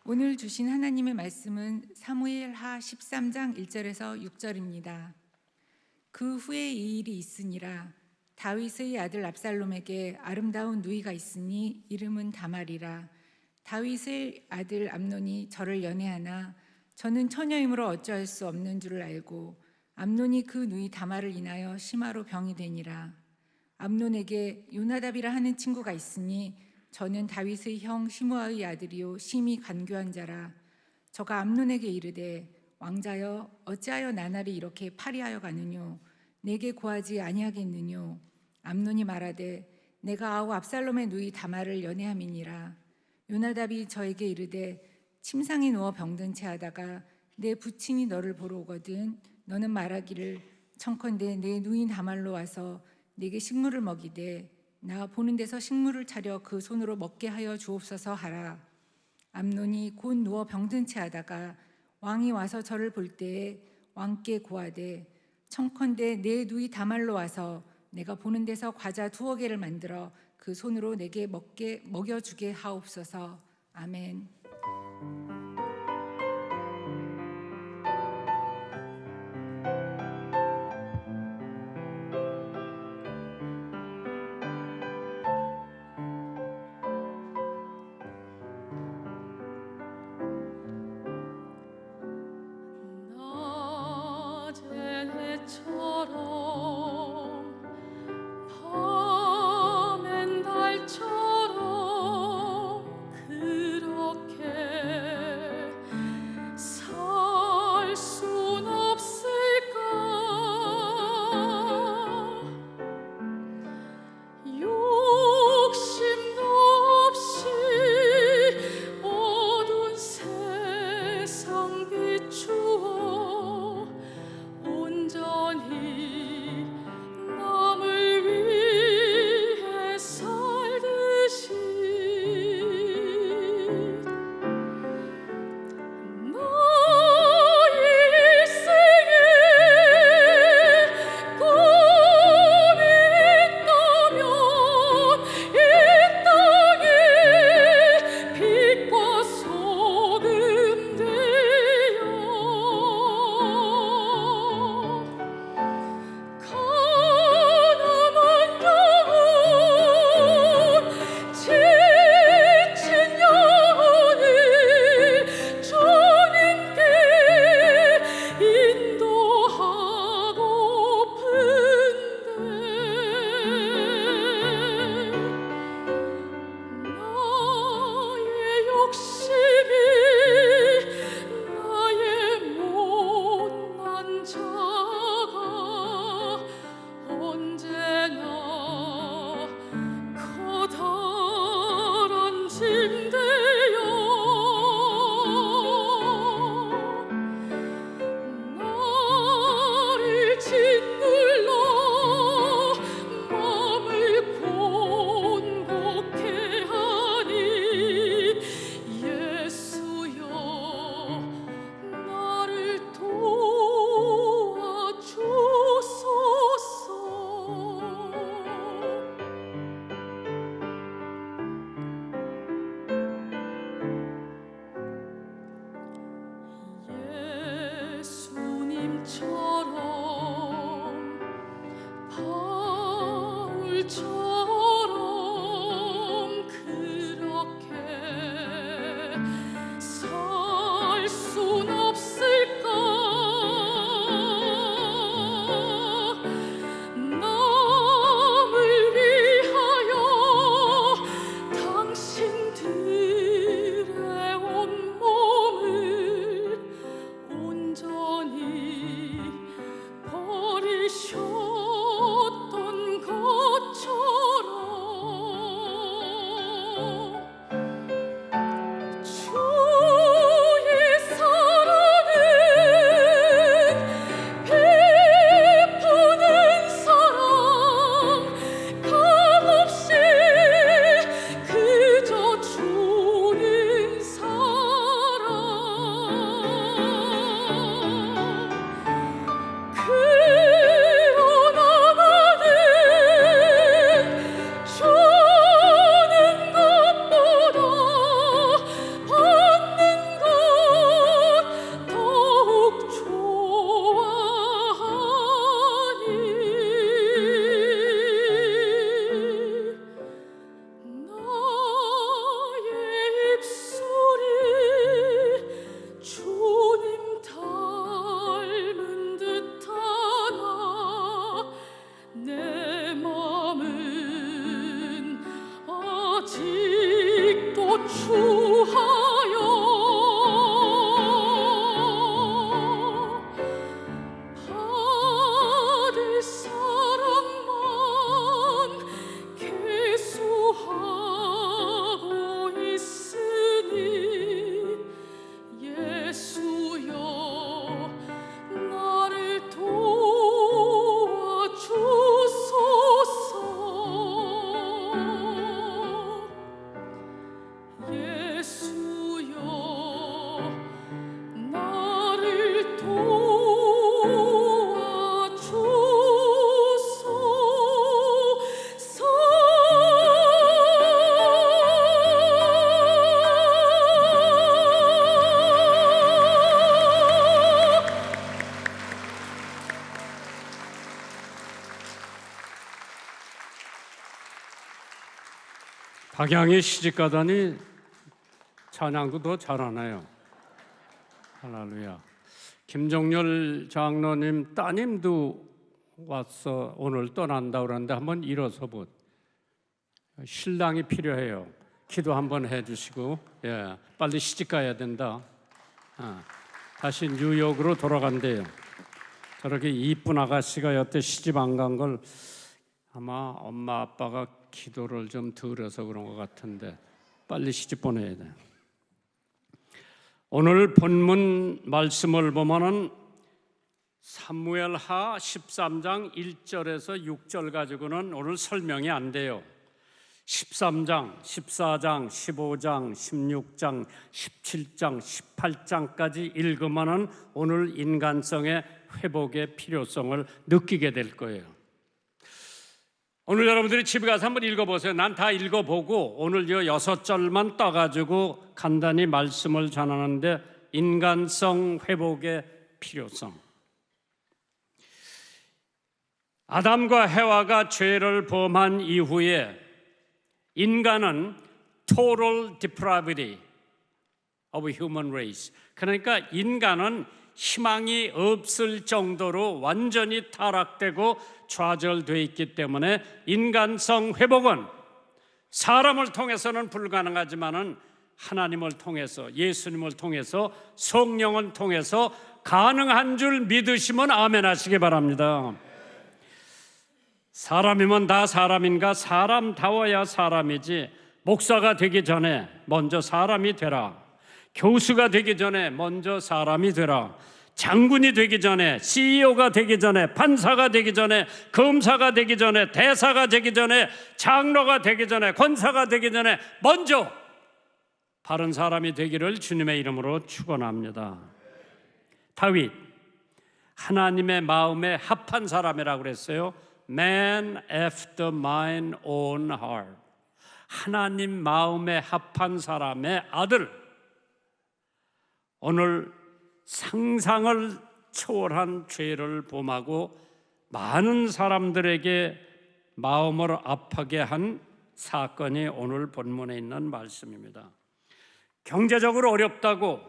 오늘 주신 하나님의 말씀은 사무엘하 13장 1절에서 6절입니다. 그 후에 이 일이 있으니라. 다윗의 아들 압살롬에게 아름다운 누이가 있으니 이름은 다말이라. 다윗의 아들 암논이 저를 연애하나 저는 처녀이므로 어찌할 수 없는 줄을 알고 암논이 그 누이 다말을 인하여 심화로 병이 되니라. 암논에게 요나답이라 하는 친구가 있으니 저는 다윗의 형 시므아의 아들이요 심히 간교한 자라. 저가 암논에게 이르되 왕자여 어찌하여 나날이 이렇게 파리하여 가느뇨? 내게 고하지 아니하겠느뇨? 암논이 말하되 내가 아우 압살롬의 누이 다말을 연애함이니라. 요나답이 저에게 이르되 침상에 누워 병든 채 하다가 내 부친이 너를 보러 오거든 너는 말하기를 청컨대 내 누이 다말로 와서 내게 식물을 먹이되 나 보는 데서 식물을 차려 그 손으로 먹게 하여 주옵소서 하라. 암논이 곧 누워 병든 채 하다가 왕이 와서 저를 볼 때에 왕께 고하되 청컨대 내 누이 다말로 와서 내가 보는 데서 과자 2개를 만들어 그 손으로 내게 먹여주게 하옵소서. 아멘. 낮의 해처럼 밤엔 달처럼 그렇게 박양이 시집가더니 찬양도 더 잘하네요. 할렐루야. 김종렬 장로님 따님도 와서 오늘 떠난다 그러는데 한번 일어서 보. 신랑이 필요해요. 기도 한번 해주시고, 예, 빨리 시집 가야 된다. 다시 뉴욕으로 돌아간대요. 저렇게 이쁜 아가씨가 여태 시집 안 간 걸 아마 엄마 아빠가 기도를 좀 덜어서 그런 것 같은데 빨리 시집 보내야 돼. 오늘 본문 말씀을 보면은 사무엘하 13장 1절에서 6절 가지고는 오늘 설명이 안 돼요. 13장, 14장, 15장, 16장, 17장, 18장까지 읽으면은 오늘 인간성의 회복의 필요성을 느끼게 될 거예요. 오늘 여러분들이 집에 가서 한번 읽어보세요. 난 다 읽어보고 오늘 이 6절만 따가지고 간단히 말씀을 전하는데 인간성 회복의 필요성. 아담과 해와가 죄를 범한 이후에 인간은 total depravity of human race, 그러니까 인간은 희망이 없을 정도로 완전히 타락되고 좌절되어 있기 때문에 인간성 회복은 사람을 통해서는 불가능하지만은 하나님을 통해서, 예수님을 통해서, 성령을 통해서 가능한 줄 믿으시면 아멘 하시기 바랍니다. 사람이면 다 사람인가? 사람다워야 사람이지. 목사가 되기 전에 먼저 사람이 되라. 교수가 되기 전에 먼저 사람이 되라. 장군이 되기 전에, CEO가 되기 전에, 판사가 되기 전에, 검사가 되기 전에, 대사가 되기 전에, 장로가 되기 전에, 권사가 되기 전에 먼저 바른 사람이 되기를 주님의 이름으로 축원합니다. 다윗, 하나님의 마음에 합한 사람이라고 그랬어요. Man after mine own heart. 하나님 마음에 합한 사람의 아들. 오늘 상상을 초월한 죄를 범하고 많은 사람들에게 마음을 아프게 한 사건이 오늘 본문에 있는 말씀입니다. 경제적으로 어렵다고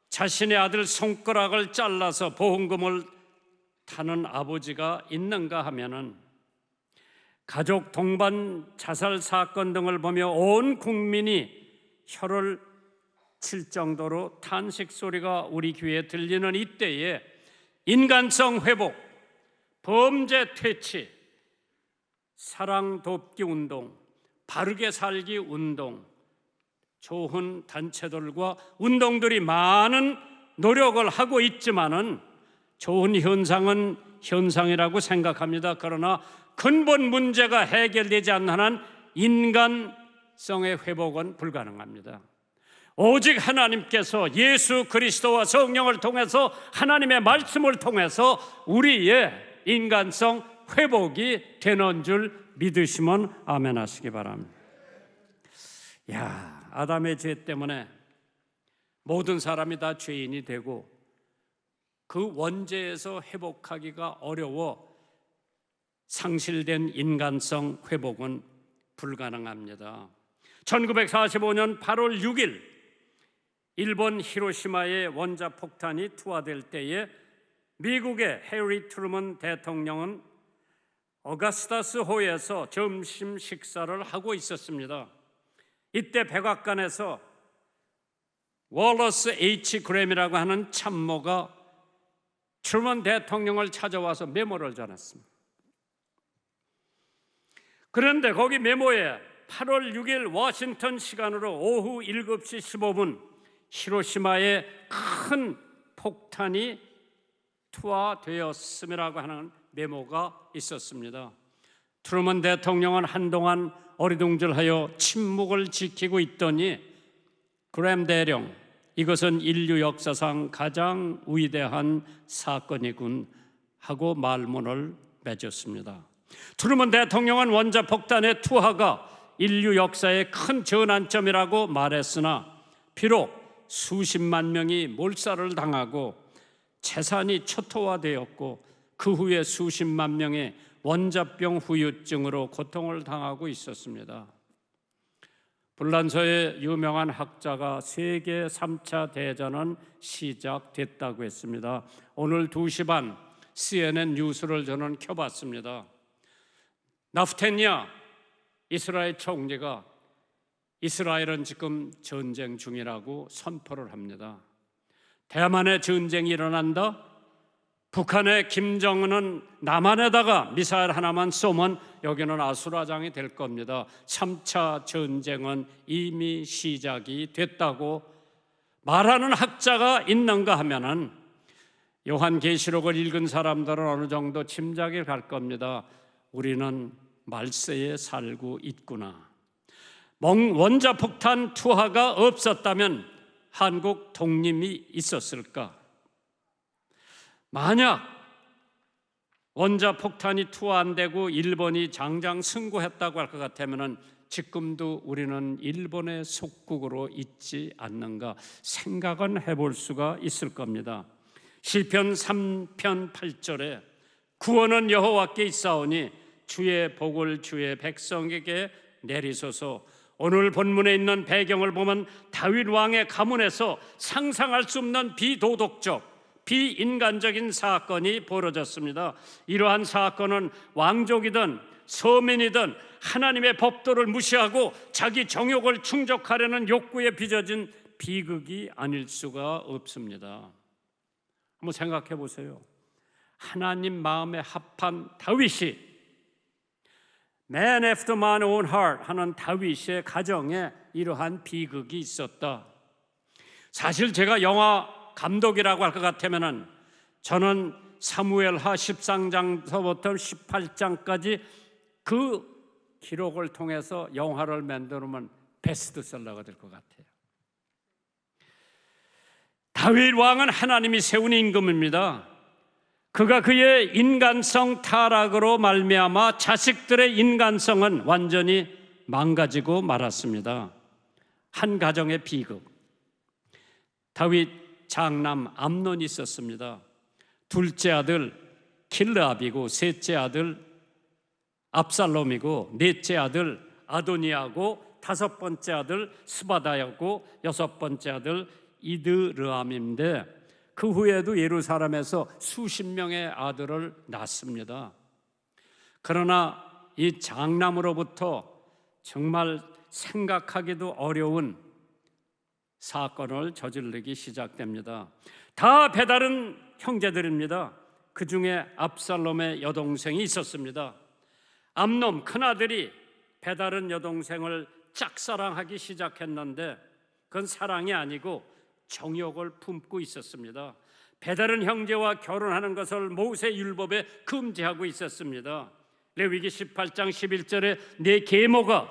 자신의 아들 손가락을 잘라서 보험금을 타는 아버지가 있는가 하면은 가족 동반 자살 사건 등을 보며 온 국민이 혀를 칠 정도로 탄식 소리가 우리 귀에 들리는 이때에 인간성 회복, 범죄 퇴치, 사랑 돕기 운동, 바르게 살기 운동, 좋은 단체들과 운동들이 많은 노력을 하고 있지만은 좋은 현상은 현상이라고 생각합니다. 그러나 근본 문제가 해결되지 않는 한 인간성의 회복은 불가능합니다. 오직 하나님께서 예수 그리스도와 성령을 통해서 하나님의 말씀을 통해서 우리의 인간성 회복이 되는 줄 믿으시면 아멘 하시기 바랍니다. 야, 아담의 죄 때문에 모든 사람이 다 죄인이 되고 그 원죄에서 회복하기가 어려워 상실된 인간성 회복은 불가능합니다. 1945년 8월 6일 일본 히로시마의 원자폭탄이 투하될 때에 미국의 해리 트루먼 대통령은 어가스타스 호에서 점심 식사를 하고 있었습니다. 이때 백악관에서 월러스 H. 그램이라고 하는 참모가 트루먼 대통령을 찾아와서 메모를 전했습니다. 그런데 거기 메모에 8월 6일 워싱턴 시간으로 오후 7시 15분 히로시마에 큰 폭탄이 투하되었음이라고 하는 메모가 있었습니다. 트루먼 대통령은 한동안 어리둥절하여 침묵을 지키고 있더니 그램 대령, 이것은 인류 역사상 가장 위대한 사건이군 하고 말문을 맺었습니다. 트루먼 대통령은 원자폭탄의 투하가 인류 역사의 큰 전환점이라고 말했으나 비록 수십만 명이 몰살을 당하고 재산이 초토화되었고 그 후에 수십만 명의 원자병 후유증으로 고통을 당하고 있었습니다. 불란서의 유명한 학자가 세계 3차 대전은 시작됐다고 했습니다. 오늘 2시 반 CNN 뉴스를 저는 켜봤습니다. 나프테냐 이스라엘 총리가 이스라엘은 지금 전쟁 중이라고 선포를 합니다. 대만에 전쟁이 일어난다? 북한의 김정은은 남한에다가 미사일 하나만 쏘면 여기는 아수라장이 될 겁니다. 3차 전쟁은 이미 시작이 됐다고 말하는 학자가 있는가 하면은 요한계시록을 읽은 사람들은 어느 정도 짐작이 갈 겁니다. 우리는 말세에 살고 있구나. 원자폭탄 투하가 없었다면 한국 독립이 있었을까? 만약 원자폭탄이 투하 안 되고 일본이 장장 승고했다고 할 것 같으면 지금도 우리는 일본의 속국으로 있지 않는가 생각은 해볼 수가 있을 겁니다. 시편 3편 8절에 구원은 여호와께 있사오니 주의 복을 주의 백성에게 내리소서. 오늘 본문에 있는 배경을 보면 다윗 왕의 가문에서 상상할 수 없는 비도덕적 비인간적인 사건이 벌어졌습니다. 이러한 사건은 왕족이든 서민이든 하나님의 법도를 무시하고 자기 정욕을 충족하려는 욕구에 빚어진 비극이 아닐 수가 없습니다. 한번 생각해 보세요. 하나님 마음에 합한 다윗이 Man after my own heart 하는 다윗의 가정에 이러한 비극이 있었다. 사실 제가 영화 감독이라고 할 것 같으면은 저는 사무엘하 13장서부터 18장까지 그 기록을 통해서 영화를 만들면 베스트셀러가 될 것 같아요. 다윗 왕은 하나님이 세운 임금입니다. 그가 그의 인간성 타락으로 말미암아 자식들의 인간성은 완전히 망가지고 말았습니다. 한 가정의 비극. 다윗 장남 암논이 있었습니다. 둘째 아들 길르압이고 셋째 아들 압살롬이고 넷째 아들 아도니아고 다섯 번째 아들 스바다였고 여섯 번째 아들 이드르암인데 그 후에도 예루살렘에서 수십 명의 아들을 낳습니다. 그러나 이 장남으로부터 정말 생각하기도 어려운 사건을 저지르기 시작됩니다. 다 배다른 형제들입니다. 그 중에 압살롬의 여동생이 있었습니다. 암논 큰아들이 배다른 여동생을 짝사랑하기 시작했는데 그건 사랑이 아니고 정욕을 품고 있었습니다. 배다른 형제와 결혼하는 것을 모세율법에 금지하고 있었습니다. 레위기 18장 11절에 내 계모가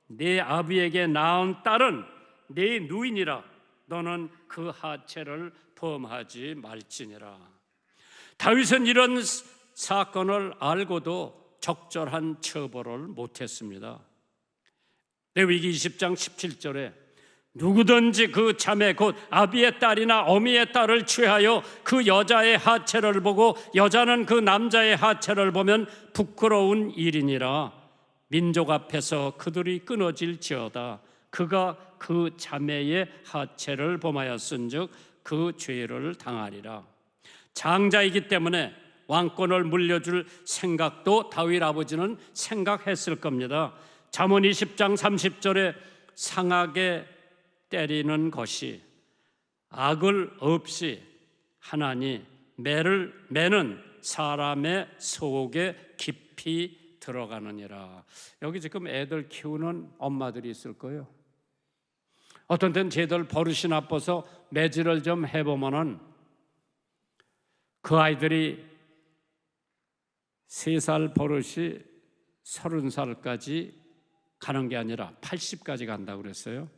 내 아비에게 낳은 딸은 내 누이니라 너는 그 하체를 범하지 말지니라. 다윗은 이런 사건을 알고도 적절한 처벌을 못했습니다. 레위기 20장 17절에 누구든지 그 자매 곧 아비의 딸이나 어미의 딸을 취하여 그 여자의 하체를 보고 여자는 그 남자의 하체를 보면 부끄러운 일이니라. 민족 앞에서 그들이 끊어질지어다. 그가 그 자매의 하체를 범하였은즉 그 죄를 당하리라. 장자이기 때문에 왕권을 물려줄 생각도 다윗 아버지는 생각했을 겁니다. 잠언 20장 30절에 상하게 때리는 것이 악을 없이 하나니 매는 사람의 속에 깊이 들어가느니라. 여기 지금 애들 키우는 엄마들이 있을 거예요. 어떤 때는 쟤들 버릇이 나빠서 매질을 좀 해보면은 그 아이들이 3살 버릇이 30살까지 가는 게 아니라 80까지 간다고 그랬어요.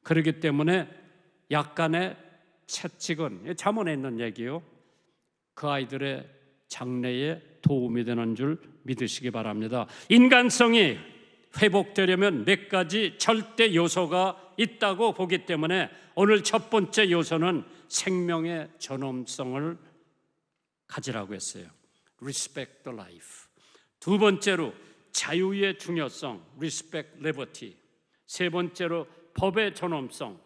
그렇기 때문에 약간의 채찍은 잠언에 있는 얘기요. 그 아이들의 장래에 도움이 되는 줄 믿으시기 바랍니다. 인간성이 회복되려면 몇 가지 절대 요소가 있다고 보기 때문에 오늘 첫 번째 요소는 생명의 존엄성을 가지라고 했어요. Respect the life. 두 번째로 자유의 중요성, Respect liberty. 세 번째로 법의 존엄성,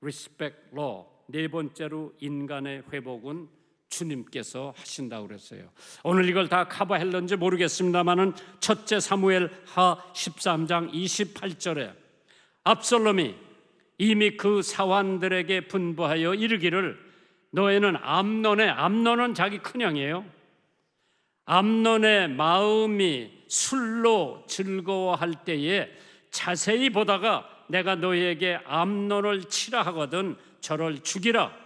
respect law. 네 번째로 인간의 회복은 주님께서 하신다고 그랬어요. 오늘 이걸 다 커버했는지 모르겠습니다만은 첫째 사무엘하 13장 28절에 압살롬이 이미 그 사환들에게 분부하여 이르기를 너희는 암논은 자기 큰형이에요. 암논의 마음이 술로 즐거워할 때에 자세히 보다가 내가 너희에게 암논을 치라 하거든 저를 죽이라.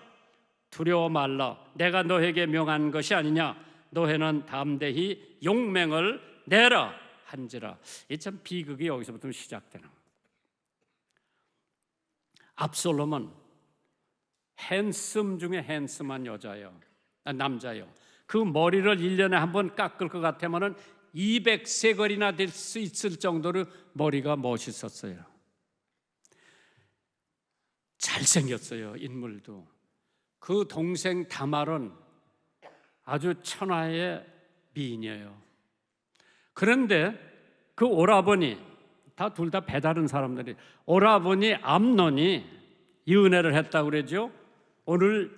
두려워 말라. 내가 너에게 명한 것이 아니냐. 너희는 담대히 용맹을 내라 한지라. 이 참 비극이 여기서부터 시작되는. 압살롬은 핸섬 중에 핸섬한 남자예요. 그 머리를 1년에 한 번 깎을 것 같으면 200세걸이나 될 수 있을 정도로 머리가 멋있었어요. 잘생겼어요. 인물도. 그 동생 다말은 아주 천하의 미인이에요. 그런데 그 오라버니, 둘 다 배다른 사람들이, 오라버니 암논이 이 은혜를 했다고 그러죠. 오늘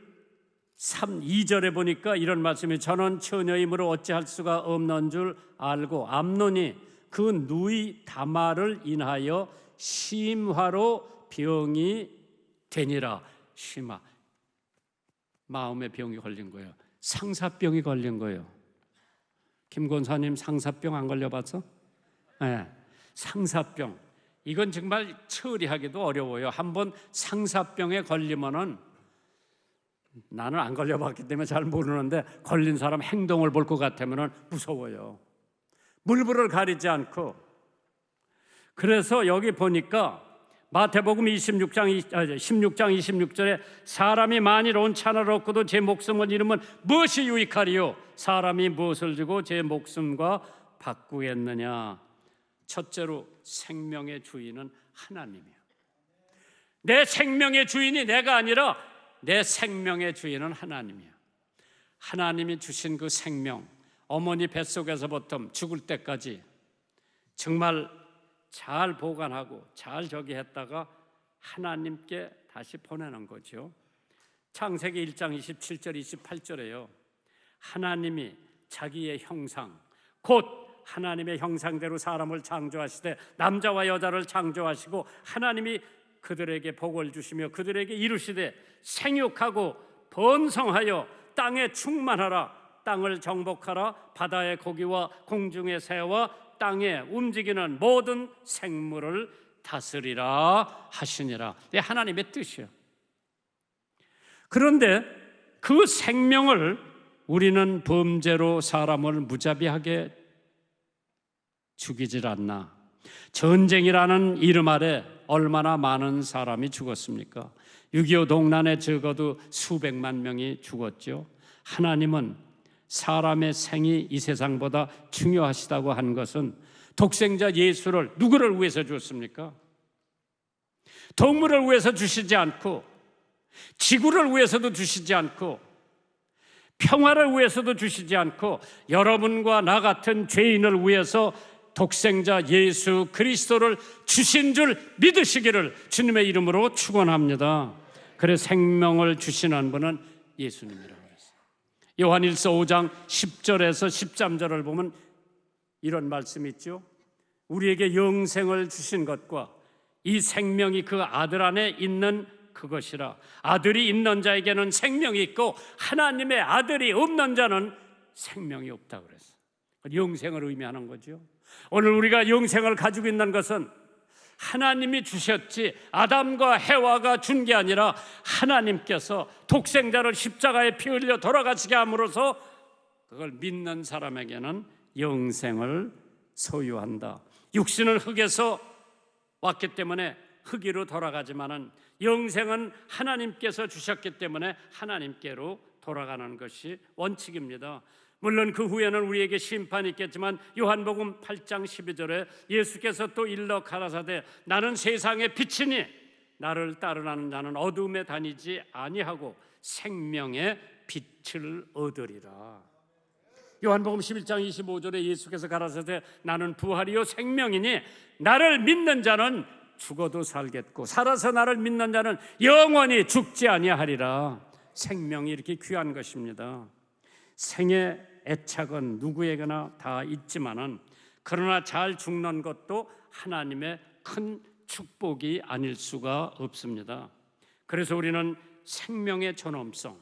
2절에 보니까 이런 말씀이 저는 처녀이므로 어찌할 수가 없는 줄 알고 암논이 그 누이 다말을 인하여 심화로 병이 되니라. 심화, 마음의 병이 걸린 거예요. 상사병이 걸린 거예요. 김 권사님 상사병 안 걸려봤어? 네. 상사병, 이건 정말 처리하기도 어려워요. 한번 상사병에 걸리면은, 나는 안 걸려봤기 때문에 잘 모르는데 걸린 사람 행동을 볼 것 같으면 무서워요. 물불을 가리지 않고. 그래서 여기 보니까 마태복음 16장 26절에 사람이 만일 온 찬을 얻고도 제 목숨을 잃으면 무엇이 유익하리요? 사람이 무엇을 주고 제 목숨과 바꾸겠느냐? 첫째로 생명의 주인은 하나님이에요. 내 생명의 주인이 내가 아니라 내 생명의 주인은 하나님이에요. 하나님이 주신 그 생명, 어머니 뱃속에서부터 죽을 때까지 정말 잘 보관하고 잘 했다가 하나님께 다시 보내는 거죠. 창세기 1장 27절 28절에요. 하나님이 자기의 형상, 곧 하나님의 형상대로 사람을 창조하시되 남자와 여자를 창조하시고 하나님이 그들에게 복을 주시며 그들에게 이루시되 생육하고 번성하여 땅에 충만하라. 땅을 정복하라. 바다의 고기와 공중의 새와 땅에 움직이는 모든 생물을 다스리라 하시니라. 이게 하나님의 뜻이에요. 그런데 그 생명을 우리는 범죄로 사람을 무자비하게 죽이질 않나. 전쟁이라는 이름 아래 얼마나 많은 사람이 죽었습니까? 6.25 동란에 적어도 수백만 명이 죽었죠. 하나님은 사람의 생이 이 세상보다 중요하시다고 한 것은 독생자 예수를 누구를 위해서 주었습니까? 동물을 위해서 주시지 않고, 지구를 위해서도 주시지 않고, 평화를 위해서도 주시지 않고, 여러분과 나 같은 죄인을 위해서 독생자 예수 그리스도를 주신 줄 믿으시기를 주님의 이름으로 축원합니다. 그래 생명을 주시는 분은 예수님이라고 했어요. 요한일서 5장 10절에서 13절을 보면 이런 말씀이 있죠. 우리에게 영생을 주신 것과 이 생명이 그 아들 안에 있는 그것이라. 아들이 있는 자에게는 생명이 있고 하나님의 아들이 없는 자는 생명이 없다고 그랬어요. 영생을 의미하는 거죠. 오늘 우리가 영생을 가지고 있는 것은 하나님이 주셨지 아담과 해와가 준 게 아니라 하나님께서 독생자를 십자가에 피 흘려 돌아가시게 함으로써 그걸 믿는 사람에게는 영생을 소유한다. 육신은 흙에서 왔기 때문에 흙으로 돌아가지만은 영생은 하나님께서 주셨기 때문에 하나님께로 돌아가는 것이 원칙입니다. 물론 그 후에는 우리에게 심판이 있겠지만 요한복음 8장 12절에 예수께서 또 일러 가라사대 나는 세상의 빛이니 나를 따르는 자는 어둠에 다니지 아니하고 생명의 빛을 얻으리라. 요한복음 11장 25절에 예수께서 가라사대 나는 부활이요 생명이니 나를 믿는 자는 죽어도 살겠고 살아서 나를 믿는 자는 영원히 죽지 아니하리라. 생명이 이렇게 귀한 것입니다. 생의 애착은 누구에게나 다 있지만은 그러나 잘 죽는 것도 하나님의 큰 축복이 아닐 수가 없습니다. 그래서 우리는 생명의 존엄성,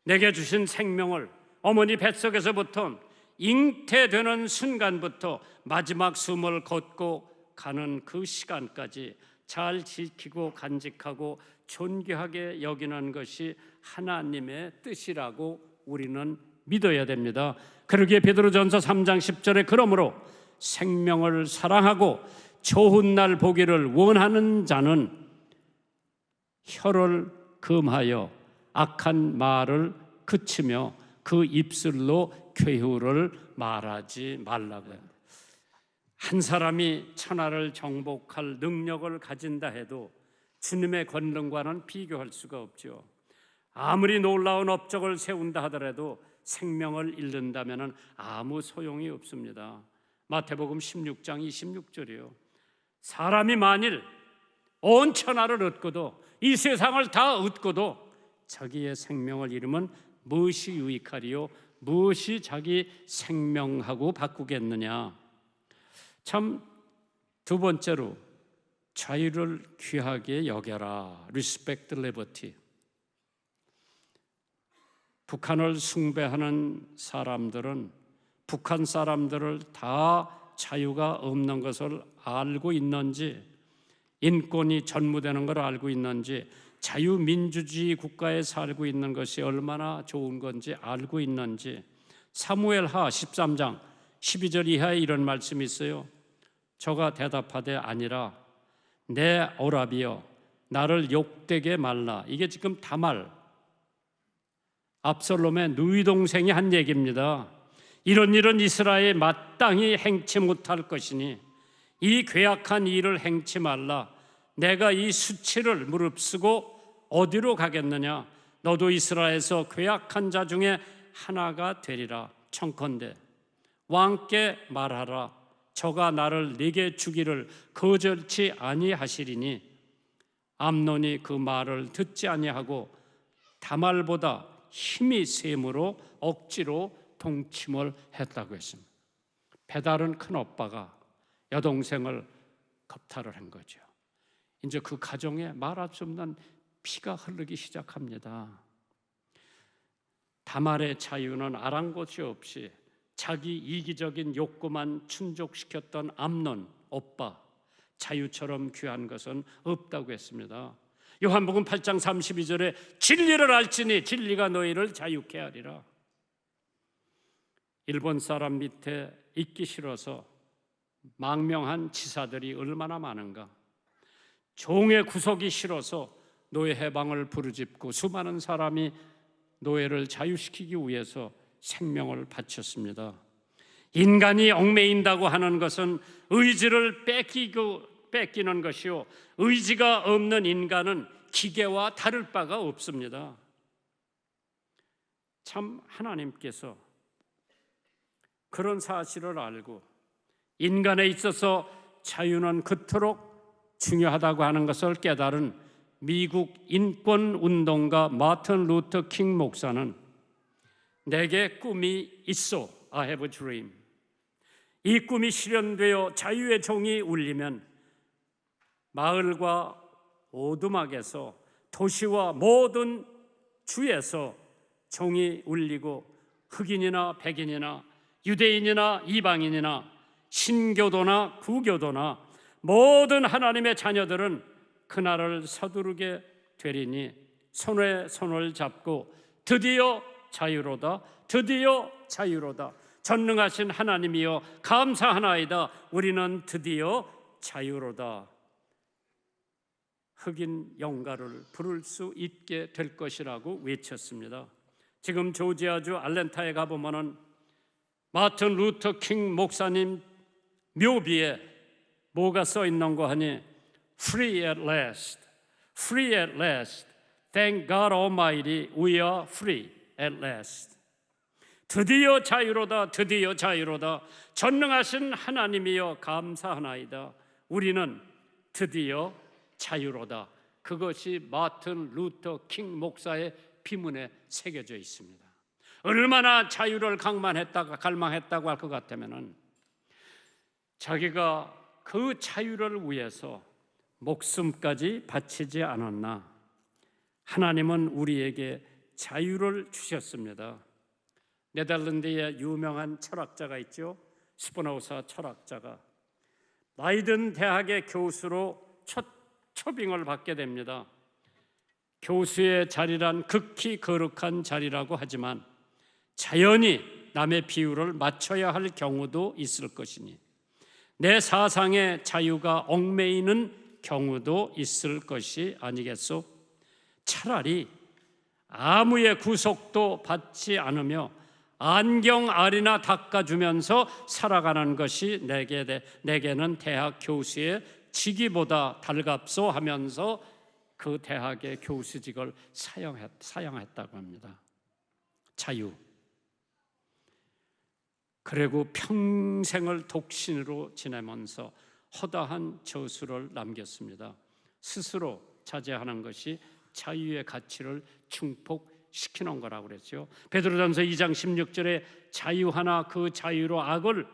내게 주신 생명을 어머니 뱃속에서부터 잉태되는 순간부터 마지막 숨을 걷고 가는 그 시간까지 잘 지키고 간직하고 존귀하게 여기는 것이 하나님의 뜻이라고 우리는 믿어야 됩니다. 그러기에 베드로전서 3장 10절에 그러므로 생명을 사랑하고 좋은 날 보기를 원하는 자는 혀를 금하여 악한 말을 그치며 그 입술로 괴후를 말하지 말라고요. 한 사람이 천하를 정복할 능력을 가진다 해도 주님의 권능과는 비교할 수가 없죠. 아무리 놀라운 업적을 세운다 하더라도 생명을 잃는다면 아무 소용이 없습니다. 마태복음 16장 26절이요. 사람이 만일 온 천하를 얻고도 이 세상을 다 얻고도 자기의 생명을 잃으면 무엇이 유익하리요? 무엇이 자기 생명하고 바꾸겠느냐? 참, 두 번째로 자유를 귀하게 여겨라. Respect liberty. 북한을 숭배하는 사람들은 북한 사람들을 다 자유가 없는 것을 알고 있는지, 인권이 전무되는 걸 알고 있는지, 자유민주주의 국가에 살고 있는 것이 얼마나 좋은 건지 알고 있는지. 사무엘하 13장 12절 이하에 이런 말씀이 있어요. 저가 대답하되 아니라 내 오라비여 나를 욕되게 말라. 이게 지금 다말, 압살롬의 누이 동생이 한 얘기입니다. 이런 일은 이스라엘에 마땅히 행치 못할 것이니 이 괴악한 일을 행치 말라. 내가 이 수치를 무릅쓰고 어디로 가겠느냐? 너도 이스라엘에서 괴악한 자 중에 하나가 되리라. 청컨대 왕께 말하라. 저가 나를 네게 주기를 거절치 아니하시리니 암논이 그 말을 듣지 아니하고 다말보다 힘이 셈으로 억지로 동침을 했다고 했습니다. 배달은 큰 오빠가 여동생을 겁탈을 한 거죠. 이제 그 가정에 말할 수 없는 피가 흐르기 시작합니다. 다말의 자유는 아랑곳이 없이 자기 이기적인 욕구만 충족시켰던 암논 오빠, 자유처럼 귀한 것은 없다고 했습니다. 요한복음 8장 32절에 진리를 알지니 진리가 너희를 자유케 하리라. 일본 사람 밑에 있기 싫어서 망명한 지사들이 얼마나 많은가. 종의 구속이 싫어서 노예 해방을 부르짖고 수많은 사람이 노예를 자유시키기 위해서 생명을 바쳤습니다. 인간이 얽매인다고 하는 것은 의지를 뺏기는 것이요, 의지가 없는 인간은 기계와 다를 바가 없습니다. 참 하나님께서 그런 사실을 알고 인간에 있어서 자유는 그토록 중요하다고 하는 것을 깨달은 미국 인권운동가 마틴 루터 킹 목사는 내게 꿈이 있어, I have a dream. 이 꿈이 실현되어 자유의 종이 울리면 마을과 오두막에서 도시와 모든 주에서 종이 울리고 흑인이나 백인이나 유대인이나 이방인이나 신교도나 구교도나 모든 하나님의 자녀들은 그날을 서두르게 되리니 손에 손을 잡고 드디어 자유로다, 드디어 자유로다. 전능하신 하나님이여 감사하나이다. 우리는 드디어 자유로다. 흑인 영가를 부를 수 있게 될 것이라고 외쳤습니다. 지금 조지아주 알랜타에 가보면은 마틴 루터 킹 목사님 묘비에 뭐가 써 있는 거 하니 Free at last, free at last. Thank God Almighty, we are free at last. 드디어 자유로다, 드디어 자유로다. 전능하신 하나님이여 감사하나이다. 우리는 드디어 자유로다. 그것이 마틴 루터 킹 목사의 비문에 새겨져 있습니다. 얼마나 자유를 갈망했다고 할 것 같으면은 자기가 그 자유를 위해서 목숨까지 바치지 않았나. 하나님은 우리에게 자유를 주셨습니다. 네덜란드의 유명한 철학자가 있죠. 스피노자 철학자가 라이든 대학의 교수로 첫 초빙을 받게 됩니다. 교수의 자리란 극히 거룩한 자리라고 하지만 자연히 남의 비율을 맞춰야 할 경우도 있을 것이니 내 사상의 자유가 얽매이는 경우도 있을 것이 아니겠소? 차라리 아무의 구속도 받지 않으며 안경 알이나 닦아주면서 살아가는 것이 내게는 대학 교수의 직위보다 달갑소 하면서 그 대학의 교수직을 사양했다고 합니다. 자유. 그리고 평생을 독신으로 지내면서 허다한 저수를 남겼습니다. 스스로 자제하는 것이 자유의 가치를 증폭시키는 거라고 그랬죠. 베드로전서 2장 16절에 자유하나 그 자유로 악을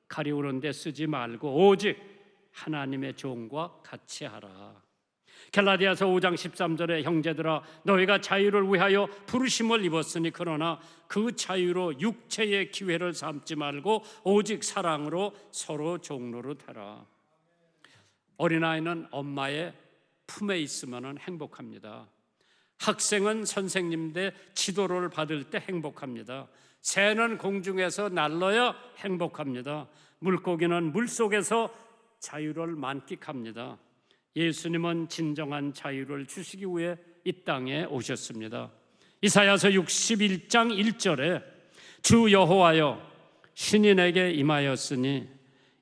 가리우는 데 쓰지 말고 오직 하나님의 종과 같이 하라. 갈라디아서 5장 13절에 형제들아 너희가 자유를 위하여 부르심을 입었으니 그러나 그 자유로 육체의 기회를 삼지 말고 오직 사랑으로 서로 종노릇 하라. 어린아이는 엄마의 품에 있으면 행복합니다. 학생은 선생님의 지도를 받을 때 행복합니다. 새는 공중에서 날러야 행복합니다. 물고기는 물속에서 자유를 만끽합니다. 예수님은 진정한 자유를 주시기 위해 이 땅에 오셨습니다. 이사야서 61장 1절에 주 여호와여 신이 내게 임하였으니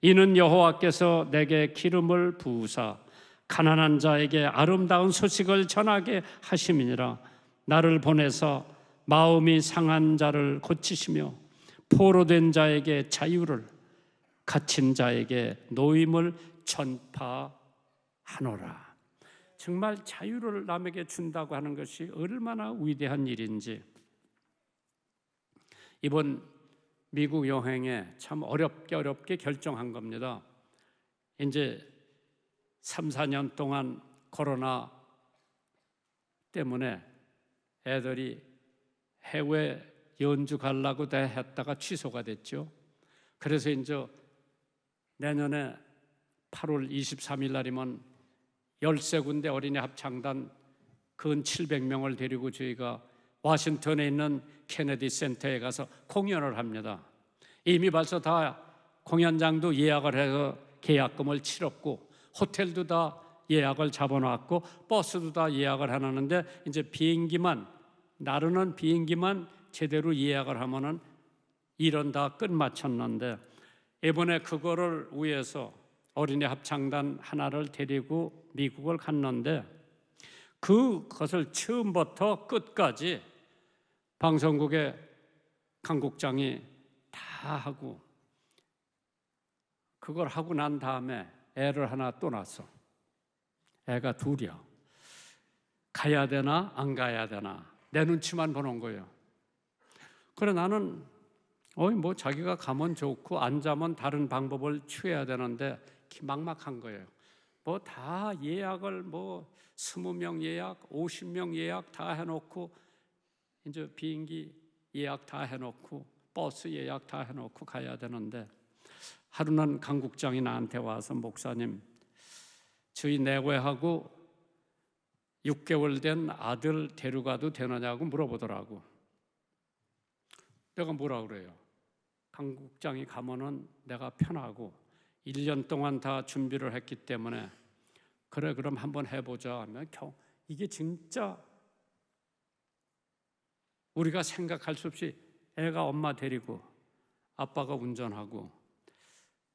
이는 여호와께서 내게 기름을 부으사 가난한 자에게 아름다운 소식을 전하게 하심이니라. 나를 보내서 마음이 상한 자를 고치시며 포로된 자에게 자유를 갇힌 자에게 노임을 전파하노라. 정말 자유를 남에게 준다고 하는 것이 얼마나 위대한 일인지 이번 미국 여행에 참 어렵게 결정한 겁니다. 이제 3, 4년 동안 코로나 때문에 애들이 해외 연주 가려고 다 했다가 취소가 됐죠. 그래서 이제 내년에 8월 23일 날이면 13군데 어린이 합창단 근 700명을 데리고 저희가 워싱턴에 있는 케네디 센터에 가서 공연을 합니다. 이미 벌써 다 공연장도 예약을 해서 계약금을 치렀고 호텔도 다 예약을 잡아놨고 버스도 다 예약을 해놨는데 이제 나르는 비행기만 제대로 예약을 하면은 일은 다 끝마쳤는데 이번에 그거를 위해서 어린이 합창단 하나를 데리고 미국을 갔는데 그것을 처음부터 끝까지 방송국의 강국장이 다 하고 그걸 하고 난 다음에 애를 하나 또 낳았어. 애가 둘이야. 가야 되나 안 가야 되나 내 눈치만 보는 거예요. 그래 나는 뭐 자기가 가면 좋고 안 자면 다른 방법을 취해야 되는데 막막한 거예요. 뭐 다 예약을 20명 예약, 50명 예약 다 해놓고 이제 비행기 예약 다 해놓고 버스 예약 다 해놓고 가야 되는데 하루는 강국장이 나한테 와서 목사님 저희 내외하고 6개월 된 아들 데려가도 되느냐고 물어보더라고. 내가 뭐라 그래요? 강국장이 가면은 내가 편하고 1년 동안 다 준비를 했기 때문에 그래 그럼 한번 해보자 하면 이게 진짜 우리가 생각할 수 없이 애가 엄마 데리고 아빠가 운전하고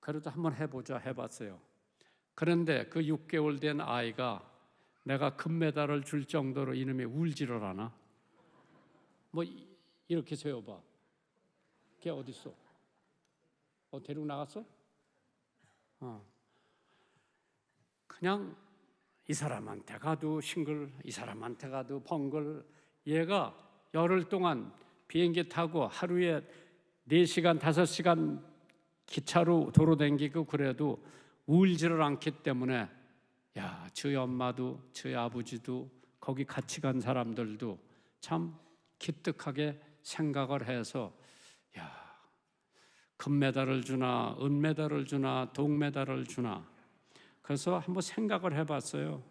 그래도 한번 해보자 해봤어요. 그런데 그 6개월 된 아이가 내가 금메달을 줄 정도로 이놈이 울지를 않아. 뭐 이렇게 세워봐. 걔 어디 있어? 데리고 나갔어? 그냥 이 사람한테 가도 싱글, 이 사람한테 가도 벙글. 얘가 열흘 동안 비행기 타고 하루에 4시간, 5시간 기차로 도로 다니고 그래도 울지를 않기 때문에 저희 엄마도 저희 아버지도 거기 같이 간 사람들도 참 기특하게 생각을 해서 금메달을 주나 은메달을 주나 동메달을 주나. 그래서 한번 생각을 해봤어요.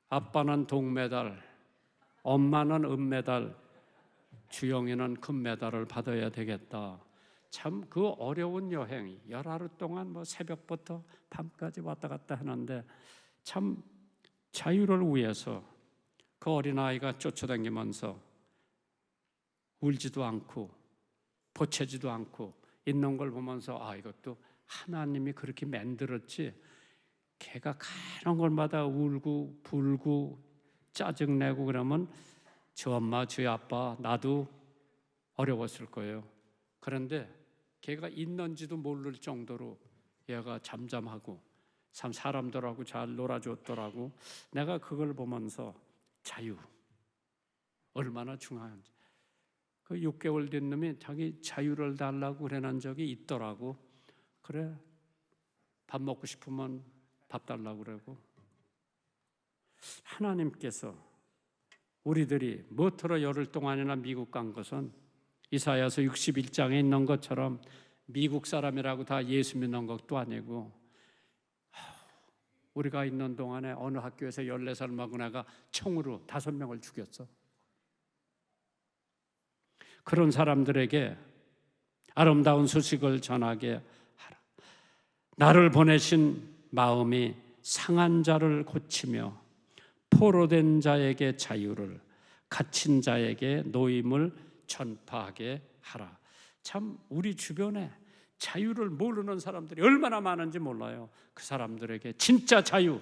아빠는 동메달, 엄마는 은메달, 주영이는 금메달을 받아야 되겠다. 참 그 어려운 여행, 열하루 동안 새벽부터 밤까지 왔다 갔다 하는데 참 자유를 위해서 그 어린아이가 쫓아다니면서 울지도 않고 보채지도 않고 있는 걸 보면서 이것도 하나님이 그렇게 만들었지. 걔가 가는 곳마다 울고 불고 짜증내고 그러면 저 엄마 저 아빠 나도 어려웠을 거예요. 그런데 걔가 있는지도 모를 정도로 얘가 잠잠하고 참 사람들하고 잘 놀아줬더라고. 내가 그걸 보면서 자유 얼마나 중요한지. 그 6개월 된 놈이 자기 자유를 달라고 그러는 적이 있더라고. 그래, 밥 먹고 싶으면 밥 달라고 그러고. 하나님께서 우리들이 무엇으로 열흘 동안이나 미국 간 것은 이사야서 61장에 있는 것처럼 미국 사람이라고 다 예수 믿는 것도 아니고, 우리가 있는 동안에 어느 학교에서 14살 먹은 애가 총으로 5명을 죽였어. 그런 사람들에게 아름다운 소식을 전하게 하라. 나를 보내신 마음이 상한 자를 고치며 포로된 자에게 자유를, 갇힌 자에게 노임을 전파하게 하라. 참 우리 주변에 자유를 모르는 사람들이 얼마나 많은지 몰라요. 그 사람들에게 진짜 자유,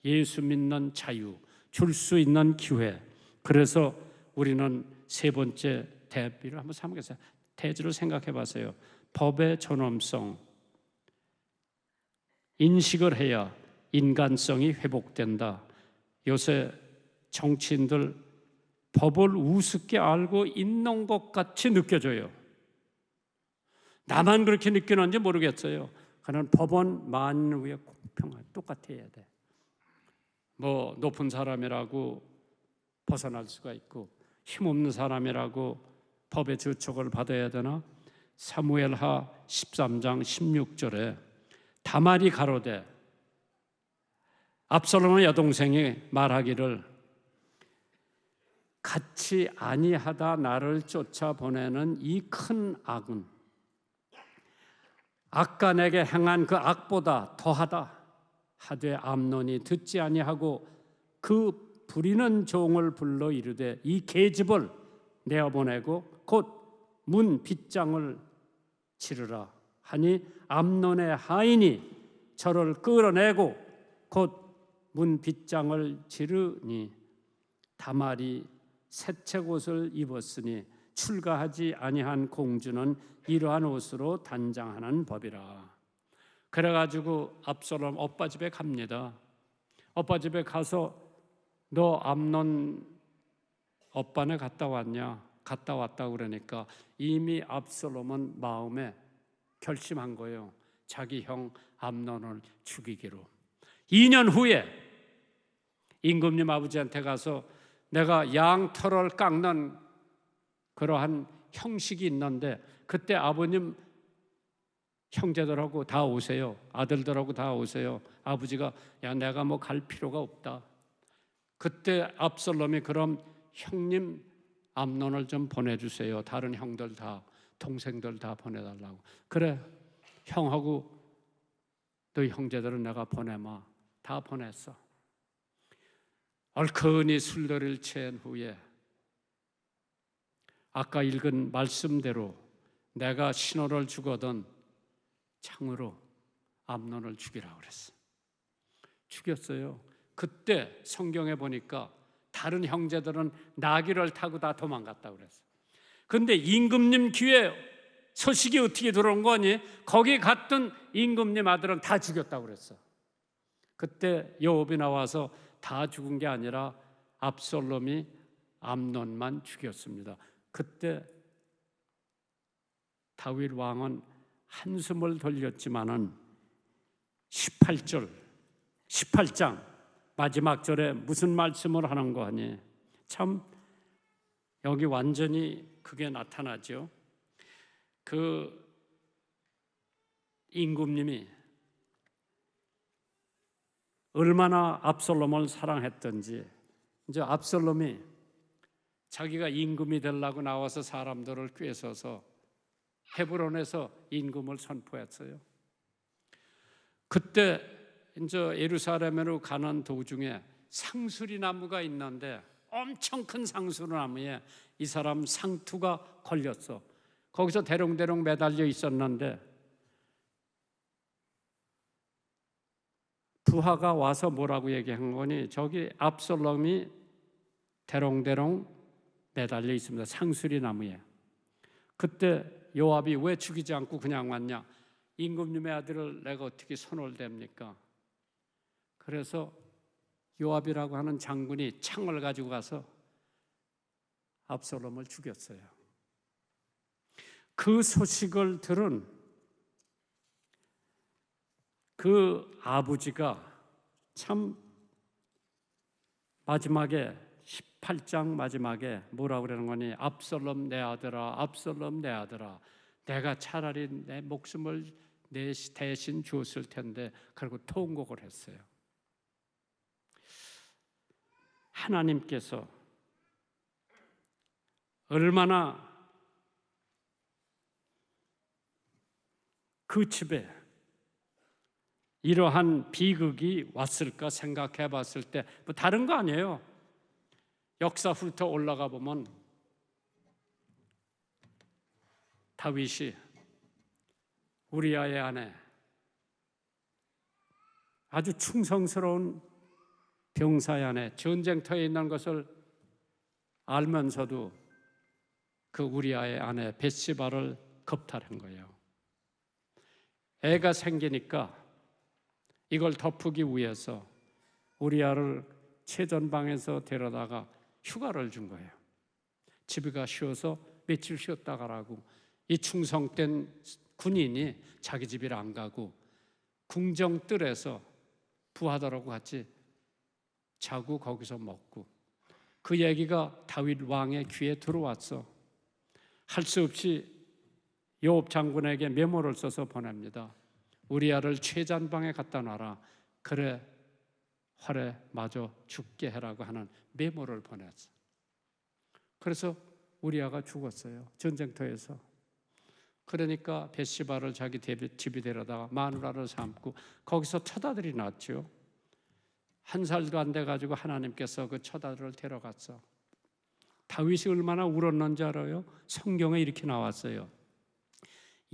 예수 믿는 자유 줄 수 있는 기회. 그래서 우리는 세 번째 대비를 한번 삼겠어요. 대지를 생각해 봤어요. 법의 존엄성. 인식을 해야 인간성이 회복된다. 요새 정치인들 법을 우습게 알고 있는 것 같이 느껴져요. 나만 그렇게 느끼는지 모르겠어요. 그러나 법은 만인 위에 공평하게 똑같아야 돼. 높은 사람이라고 벗어날 수가 있고 힘없는 사람이라고 법의 저촉을 받아야 되나? 사무엘하 13장 16절에 다말이 가로되, 압살롬의 여동생이 말하기를 같이 아니하다 나를 쫓아보내는 이 큰 악은 아까 내게 행한 그 악보다 더하다 하되 암논이 듣지 아니하고 그 부리는 종을 불러 이르되 이 계집을 내어보내고 곧 문 빗장을 치르라 하니 암논의 하인이 저를 끌어내고 곧 문 빗장을 치르니 다말이 새책 옷을 입었으니 출가하지 아니한 공주는 이러한 옷으로 단장하는 법이라. 그래가지고 압살롬 오빠 집에 갑니다. 오빠 집에 가서 너 암논 오빠네 갔다 왔냐? 갔다 왔다고 그러니까 이미 압살롬은 마음에 결심한 거예요. 자기 형 암논을 죽이기로. 2년 후에 임금님 아버지한테 가서 내가 양털을 깎는 그러한 형식이 있는데 그때 아버님 형제들하고 다 오세요. 아들들하고 다 오세요. 아버지가 내가 갈 필요가 없다. 그때 압살롬이 그럼 형님 암논을 좀 보내주세요. 다른 형들 다, 동생들 다 보내달라고. 그래, 형하고 너 형제들은 내가 보내마. 다 보냈어. 얼큰이 술더리를 취한 후에 아까 읽은 말씀대로 내가 신호를 주거든 창으로 암논을 죽이라고 그랬어. 죽였어요. 그때 성경에 보니까 다른 형제들은 나귀를 타고 다 도망갔다고 그랬어. 근데 임금님 귀에 소식이 어떻게 들어온 거니? 거기 갔던 임금님 아들은 다 죽였다고 그랬어. 그때 요압이 나와서 다 죽은 게 아니라 압살롬이 암논만 죽였습니다. 그때 다윗 왕은 한숨을 돌렸지만은 18장 마지막 절에 무슨 말씀을 하는 거 아니? 참 여기 완전히 그게 나타나죠. 그 임금님이 얼마나 압살롬을 사랑했던지, 이제 압살롬이 자기가 임금이 되려고 나와서 사람들을 꾀서서 헤브론에서 임금을 선포했어요. 그때 이제 예루살렘으로 가는 도중에 상수리 나무가 있는데 엄청 큰 상수리 나무에 이 사람 상투가 걸렸어. 거기서 대롱대롱 매달려 있었는데 부하가 와서 뭐라고 얘기한 거니? 저기 압살롬이 대롱대롱 매달려 있습니다. 상수리 나무에. 그때 요압이 왜 죽이지 않고 그냥 왔냐? 임금님의 아들을 내가 어떻게 손을 댑니까? 그래서 요압이라고 하는 장군이 창을 가지고 가서 압살롬을 죽였어요. 그 소식을 들은 그 아버지가 참 마지막에 18장 마지막에 뭐라고 그러는 거니? 압살롬 내 아들아, 압살롬 내 아들아, 내가 차라리 내 목숨을 내 대신 주었을 텐데, 그리고 통곡을 했어요. 하나님께서 얼마나 그 집에 이러한 비극이 왔을까 생각해 봤을 때 뭐 다른 거 아니에요. 역사 훑어 올라가 보면 다윗이 우리아의 아내, 아주 충성스러운 병사의 아내, 전쟁터에 있는 것을 알면서도 그 우리아의 아내 벳시바를 겁탈한 거예요. 애가 생기니까 이걸 덮기 위해서 우리아를 최전방에서 데려다가 휴가를 준 거예요. 집에 가 쉬어서 며칠 쉬었다 가라고. 이 충성된 군인이 자기 집에 안 가고 궁정뜰에서 부하들하고 같이 자고 거기서 먹고, 그 얘기가 다윗 왕의 귀에 들어왔어. 할 수 없이 요압 장군에게 메모를 써서 보냅니다. 우리아를 최전방에 갖다 놔라. 그래 활에 맞아 죽게 해라고 하는 메모를 보냈어. 그래서 우리아가 죽었어요. 전쟁터에서. 그러니까 벳시바를 자기 집에 데려다가 마누라를 삼고 거기서 처자들이 낳았죠. 1살도 안 돼가지고 하나님께서 그 처자들을 데려갔어. 다윗이 얼마나 울었는지 알아요? 성경에 이렇게 나왔어요.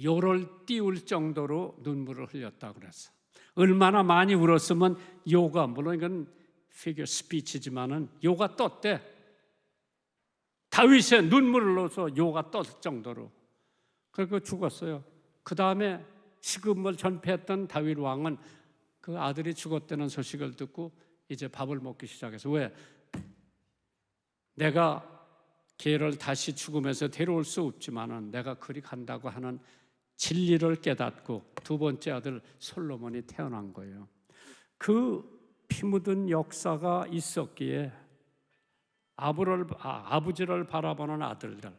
요를 띄울 정도로 눈물을 흘렸다고 그랬어. 얼마나 많이 울었으면 요가, 물론 이건 피겨 스피치지만은 요가 떴대. 다윗의 눈물을 흘려서 요가 떴을 정도로. 그리고 죽었어요. 그 다음에 식음을 전폐했던 다윗 왕은 그 아들이 죽었다는 소식을 듣고 이제 밥을 먹기 시작해서, 왜? 내가 걔를 다시 죽음에서 데려올 수 없지만은 내가 그리 간다고 하는 진리를 깨닫고 두 번째 아들 솔로몬이 태어난 거예요. 그 피 묻은 역사가 있었기에 아버지를 바라보는 아들들.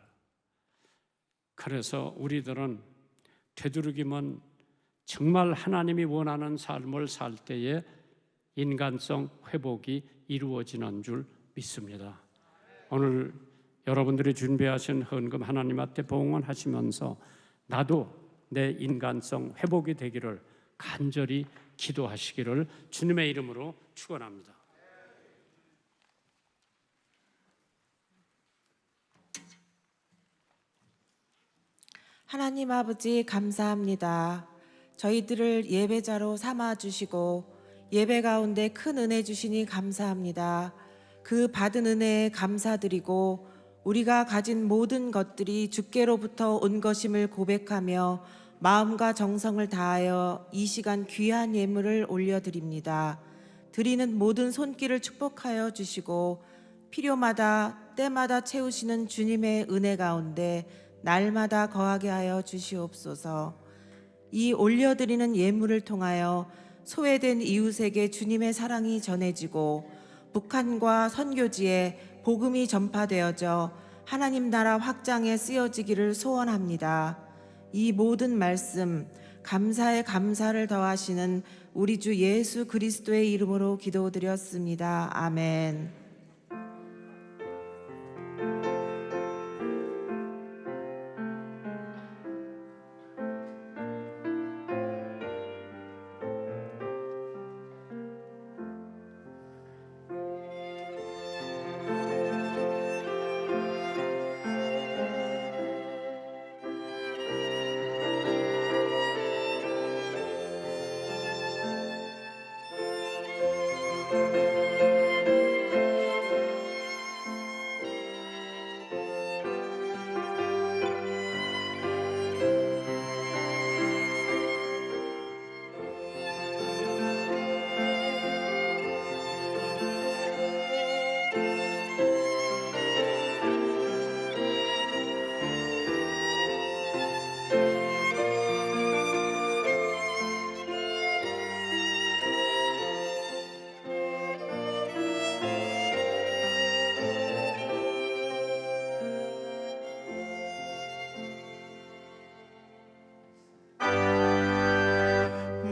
그래서 우리들은 되도록이면 정말 하나님이 원하는 삶을 살 때에 인간성 회복이 이루어지는 줄 믿습니다. 오늘 여러분들이 준비하신 헌금 하나님 앞에 봉헌하시면서 나도 내 인간성 회복이 되기를 간절히 기도하시기를 주님의 이름으로 축원합니다. 하나님 아버지 감사합니다. 저희들을 예배자로 삼아주시고 예배 가운데 큰 은혜 주시니 감사합니다. 그 받은 은혜에 감사드리고 우리가 가진 모든 것들이 주께로부터 온 것임을 고백하며 마음과 정성을 다하여 이 시간 귀한 예물을 올려드립니다. 드리는 모든 손길을 축복하여 주시고 필요마다 때마다 채우시는 주님의 은혜 가운데 날마다 거하게 하여 주시옵소서. 이 올려드리는 예물을 통하여 소외된 이웃에게 주님의 사랑이 전해지고 북한과 선교지에 복음이 전파되어져 하나님 나라 확장에 쓰여지기를 소원합니다. 이 모든 말씀 감사에 감사를 더하시는 우리 주 예수 그리스도의 이름으로 기도드렸습니다. 아멘.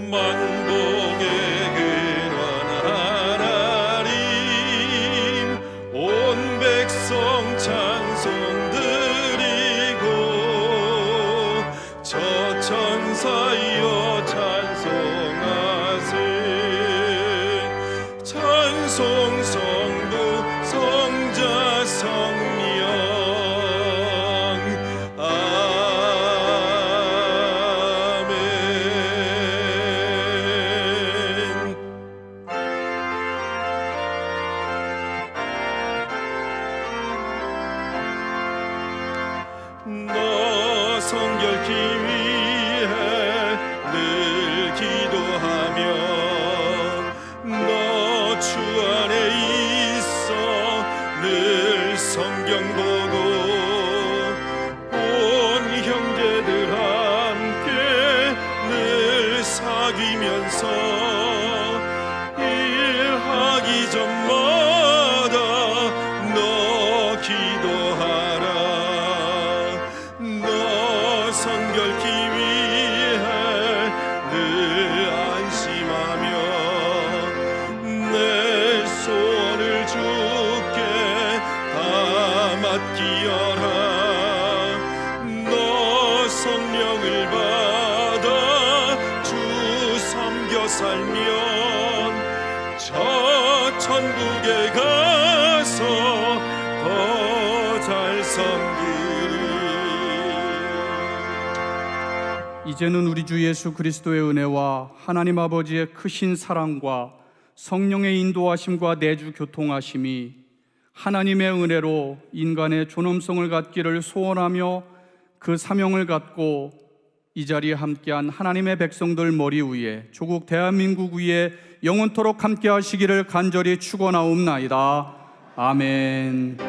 만복의 근원 하나님, 온 백성 찬송 드리고 저 천사여 찬송하세. 찬송 성부 성자 성령 너 성결케 위해 늘 기도하며 너 주 안에 있어 늘 성경 보고 온 형제들 함께 늘 사귀면서 일하기 전마다 너 기도하라. 너 성결케 위해 늘 안심하며 내 소원을 주께 다 맡기어라. 너 성령을 받아 주 섬겨 살면 저 천국에 가서 더 잘 섬기리. 이제는 우리 주 예수 그리스도의 은혜와 하나님 아버지의 크신 사랑과 성령의 인도하심과 내주 교통하심이 하나님의 은혜로 인간의 존엄성을 갖기를 소원하며 그 사명을 갖고 이 자리에 함께한 하나님의 백성들 머리 위에 조국 대한민국 위에 영원토록 함께 하시기를 간절히 축원하옵나이다. 아멘.